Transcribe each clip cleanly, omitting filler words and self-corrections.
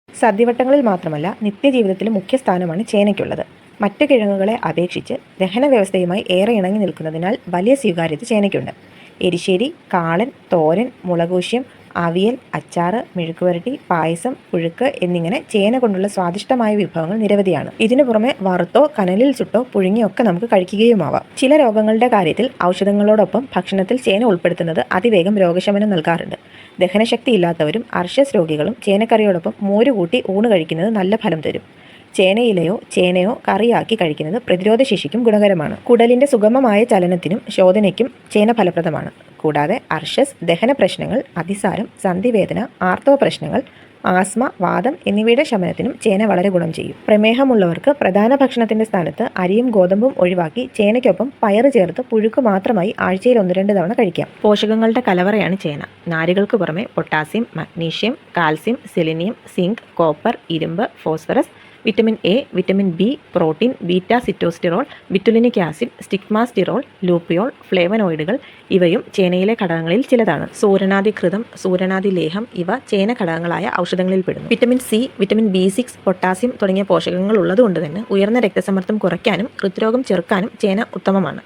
സദ്യവട്ടങ്ങളിൽ മാത്രമല്ല നിത്യജീവിതത്തിലും മുഖ്യ സ്ഥാനമാണ് ചേനയ്ക്കുള്ളത്. മറ്റ് കിഴങ്ങുകളെ അപേക്ഷിച്ച് ദഹന വ്യവസ്ഥയുമായി ഏറെ ഇണങ്ങി നിൽക്കുന്നതിനാൽ വലിയ സ്വീകാര്യത ചേനയ്ക്കുണ്ട്. എരിശ്ശേരി, കാളൻ, തോരൻ, മുളകൂശ്യം, അവിയൽ, അച്ചാറ്, മെഴുക്കുവരട്ടി, പായസം, പുഴുക്ക് എന്നിങ്ങനെ ചേന കൊണ്ടുള്ള സ്വാദിഷ്ടമായ വിഭവങ്ങൾ നിരവധിയാണ്. ഇതിനു പുറമെ വറുത്തോ കനലിൽ ചുട്ടോ പുഴുങ്ങിയൊക്കെ നമുക്ക് കഴിക്കുകയുമാവാം. ചില രോഗങ്ങളുടെ കാര്യത്തിൽ ഔഷധങ്ങളോടൊപ്പം ഭക്ഷണത്തിൽ ചേന ഉൾപ്പെടുത്തുന്നത് അതിവേഗം രോഗശമനം നൽകാറുണ്ട്. ദഹനശക്തി ഇല്ലാത്തവരും അർശസ് രോഗികളും ചേനക്കറിയോടൊപ്പം മോര് കൂട്ടി ഊണ് കഴിക്കുന്നത് നല്ല ഫലം തരും. ചേനയിലയോ ചേനയോ കറിയാക്കി കഴിക്കുന്നത് പ്രതിരോധശേഷിക്കും ഗുണകരമാണ്. കുടലിന്റെ സുഗമമായ ചലനത്തിനും ശോധനയ്ക്കും ചേന ഫലപ്രദമാണ്. കൂടാതെ അർശസ്, ദഹന പ്രശ്നങ്ങൾ, അതിസാരം, സന്ധിവേദന, ആർത്തവ പ്രശ്നങ്ങൾ, ആസ്മ, വാദം എന്നിവയുടെ ശമനത്തിനും ചേന വളരെ ഗുണം ചെയ്യും. പ്രമേഹമുള്ളവർക്ക് പ്രധാന ഭക്ഷണത്തിന്റെ സ്ഥാനത്ത് അരിയും ഗോതമ്പും ഒഴിവാക്കി ചേനയ്ക്കൊപ്പം പയറ് ചേർത്ത് പുഴുക്ക് മാത്രമായി ആഴ്ചയിൽ 1-2 തവണ കഴിക്കാം. പോഷകങ്ങളുടെ കലവറയാണ് ചേന. നാരുകൾക്ക് പുറമെ potassium, magnesium, calcium, selenium, zinc, copper, ഇരുമ്പ്, phosphorus, vitamin A, vitamin B, protein, beta sitosterol, betulinic acid, stigmasterol, lupeol, ഫ്ലേവനോയിഡുകൾ ഇവയും ചേനയിലെ ഘടകങ്ങളിൽ ചിലതാണ്. സൂരണാദിഘൃതം, സൂരണാദി ലേഹം ഇവ ചേന ഘടകങ്ങളായ ഔഷധങ്ങളിൽ പെടുന്നു. Vitamin C, vitamin B6, potassium തുടങ്ങിയ പോഷകങ്ങൾ ഉള്ളതുകൊണ്ട് തന്നെ ഉയർന്ന രക്തസമ്മർദ്ദം കുറയ്ക്കാനും ഹൃദ്രോഗം ചെറുക്കാനും ചേന ഉത്തമമാണ്.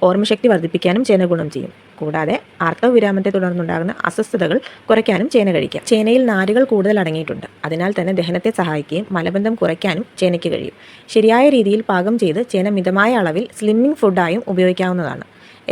ഓർമ്മശക്തി വർദ്ധിപ്പിക്കാനും ചേന ഗുണം ചെയ്യും. കൂടാതെ ആർത്തവ വിരാമത്തെ തുടർന്നുണ്ടാകുന്ന അസ്വസ്ഥതകൾ കുറയ്ക്കാനും ചേന കഴിക്കാം. ചേനയിൽ നാരുകൾ കൂടുതൽ അടങ്ങിയിട്ടുണ്ട്. അതിനാൽ തന്നെ ദഹനത്തെ സഹായിക്കുകയും മലബന്ധം കുറയ്ക്കാനും ചേനയ്ക്ക് കഴിയും. ശരിയായ രീതിയിൽ പാകം ചെയ്ത് ചേന മിതമായ അളവിൽ സ്ലിമ്മിംഗ് ഫുഡായും ഉപയോഗിക്കാവുന്നതാണ്.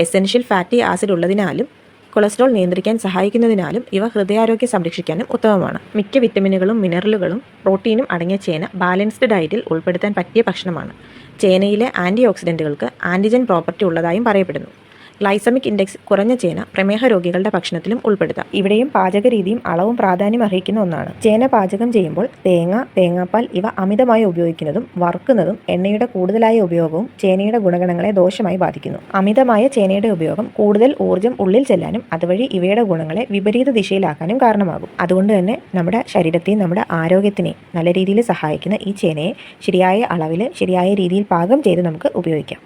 എസെൻഷ്യൽ ഫാറ്റി ആസിഡ് ഉള്ളതിനാലും കൊളസ്ട്രോൾ നിയന്ത്രിക്കാൻ സഹായിക്കുന്നതിനാലും ഇവ ഹൃദയാരോഗ്യം സംരക്ഷിക്കാനും ഉത്തമമാണ്. മിക്ക വിറ്റമിനുകളും മിനറലുകളും പ്രോട്ടീനും അടങ്ങിയ ചേന ബാലൻസ്ഡ് ഡയറ്റിൽ ഉൾപ്പെടുത്താൻ പറ്റിയ ഭക്ഷണമാണ്. ചേനയിലെ ആൻറ്റി ഓക്സിഡൻറ്റുകൾക്ക് ആൻറ്റിജൻ പ്രോപ്പർട്ടി ഉള്ളതായും പറയപ്പെടുന്നു. ഗ്ലൈസമിക് ഇൻഡെക്സ് കുറഞ്ഞ ചേന പ്രമേഹ രോഗികളുടെ ഭക്ഷണത്തിലും ഉൾപ്പെടുത്താം. ഇവിടെയും പാചകരീതിയും അളവും പ്രാധാന്യം അർഹിക്കുന്ന ഒന്നാണ്. ചേന പാചകം ചെയ്യുമ്പോൾ തേങ്ങ, തേങ്ങാപ്പാൽ ഇവ അമിതമായി ഉപയോഗിക്കുന്നതും വറുക്കുന്നതും എണ്ണയുടെ കൂടുതലായ ഉപയോഗവും ചേനയുടെ ഗുണഗണങ്ങളെ ദോഷമായി ബാധിക്കുന്നു. അമിതമായ ചേനയുടെ ഉപയോഗം കൂടുതൽ ഊർജ്ജം ഉള്ളിൽ ചെല്ലാനും അതുവഴി ഇവയുടെ ഗുണങ്ങളെ വിപരീത ദിശയിലാക്കാനും കാരണമാകും. അതുകൊണ്ട് തന്നെ നമ്മുടെ ശരീരത്തെയും നമ്മുടെ ആരോഗ്യത്തിനെയും നല്ല രീതിയിൽ സഹായിക്കുന്ന ഈ ചേനയെ ശരിയായ അളവിൽ ശരിയായ രീതിയിൽ പാകം ചെയ്ത് നമുക്ക് ഉപയോഗിക്കാം.